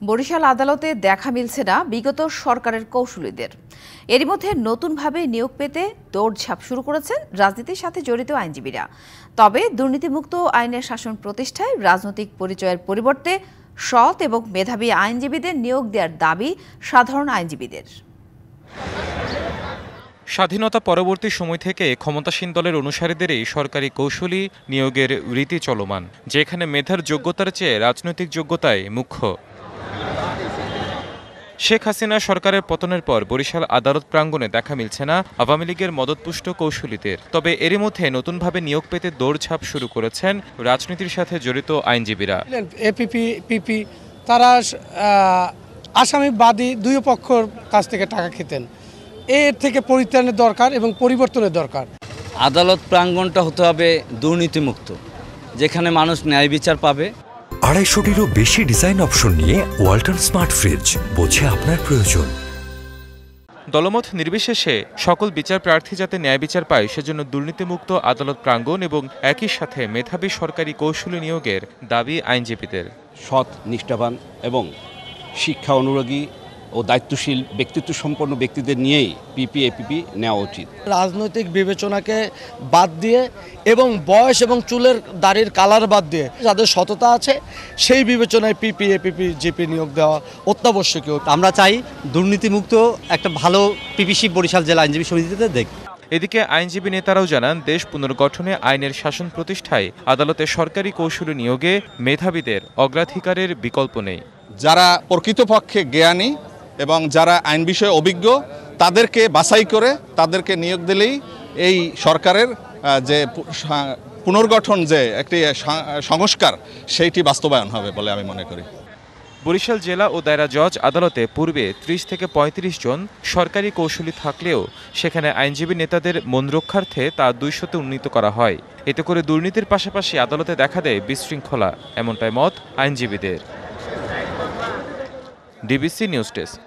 বরিশাল আদালতে দেখা মিলছে না বিগত সরকারের কৌশলীদের। এরই মধ্যে নতুনভাবে নিয়োগ পেতে দৌড়ঝাঁপ শুরু করেছেন রাজনীতির সাথে জড়িত আইনজীবীরা। তবে দুর্নীতিমুক্ত আইনের শাসন প্রতিষ্ঠায় রাজনৈতিক পরিচয়ের পরিবর্তে সৎ এবং মেধাবী আইনজীবীদের নিয়োগ দেওয়ার দাবি সাধারণ আইনজীবীদের। স্বাধীনতা পরবর্তী সময় থেকে ক্ষমতাসীন দলের অনুসারীদেরই সরকারি কৌশলী নিয়োগের রীতি চলমান, যেখানে মেধার যোগ্যতার চেয়ে রাজনৈতিক যোগ্যতাই মুখ্য। শেখ হাসিনা সরকারের পতনের পর বরিশাল আদালত প্রাঙ্গণে দেখা মিলছে না আওয়ামী লীগের মদতপুষ্ট কৌশলীদের। তবে এরই মধ্যে নতুনভাবে নিয়োগ পেতে দৌড়ঝাঁপ শুরু করেছেন রাজনীতির সাথে জড়িত আইনজীবীরা। এপিপি পিপি তারা আসামি বাদী দুই পক্ষর কাছ থেকে টাকা খেতেন। এর থেকে পরিত্রাণের দরকার এবং পরিবর্তনের দরকার। আদালত প্রাঙ্গণটা হতে হবে দুর্নীতিমুক্ত, যেখানে মানুষ ন্যায় বিচার পাবে। 250-টিরও বেশি ডিজাইন অপশন নিয়ে ওয়ালটন স্মার্ট ফ্রিজ, বোঝে আপনার প্রয়োজন। দলমত নির্বিশেষে সকল বিচার প্রার্থী যাতে ন্যায় বিচার পায়, সেজন্য দুর্নীতিমুক্ত আদালত প্রাঙ্গণ এবং একই সাথে মেধাবী সরকারি কৌশলী নিয়োগের দাবি আইনজীবীদের। সৎ, নিষ্ঠাবান এবং শিক্ষা অনুরাগী ও দায়িত্বশীল ব্যক্তিত্ব সম্পন্ন ব্যক্তিদের নিয়েই পিপি এপিপি নেওয়া উচিত। রাজনৈতিক বিবেচনাকে বাদ দিয়ে এবং বয়স এবং চুলের দাড়ির কালার বাদ দিয়ে যাদের সততা আছে সেই বিবেচনায় পিপি এপিপি জিপি নিয়োগ দেওয়া অত্যাবশ্যকীয়। আমরা চাই দুর্নীতিমুক্ত একটা ভালো পিপিসি বরিশাল জেলা আইনজীবী সমিতিতে দেখ। এদিকে আইনজীবী নেতারাও জানান, দেশ পুনর্গঠনে আইনের শাসন প্রতিষ্ঠায় আদালতে সরকারি কৌশলী নিয়োগে মেধাবীদের অগ্রাধিকারের বিকল্প নেই। যারা প্রকৃতপক্ষে জ্ঞানী এবং যারা আইন বিষয়ে অভিজ্ঞ, তাদেরকে বাছাই করে তাদেরকে নিয়োগ দিলেই এই সরকারের যে পুনর্গঠন যে একটি সংস্কার, সেইটি বাস্তবায়ন হবে বলে আমি মনে করি। বরিশাল জেলা ও দায়রা জজ আদালতে পূর্বে 30 থেকে 35 জন সরকারি কৌশলী থাকলেও সেখানে আইনজীবী নেতাদের মন রক্ষার্থে তা 200-তে উন্নীত করা হয়। এতে করে দুর্নীতির পাশাপাশি আদালতে দেখা দেয় বিশৃঙ্খলা, এমনটাই মত আইনজীবীদের। DBC news desk.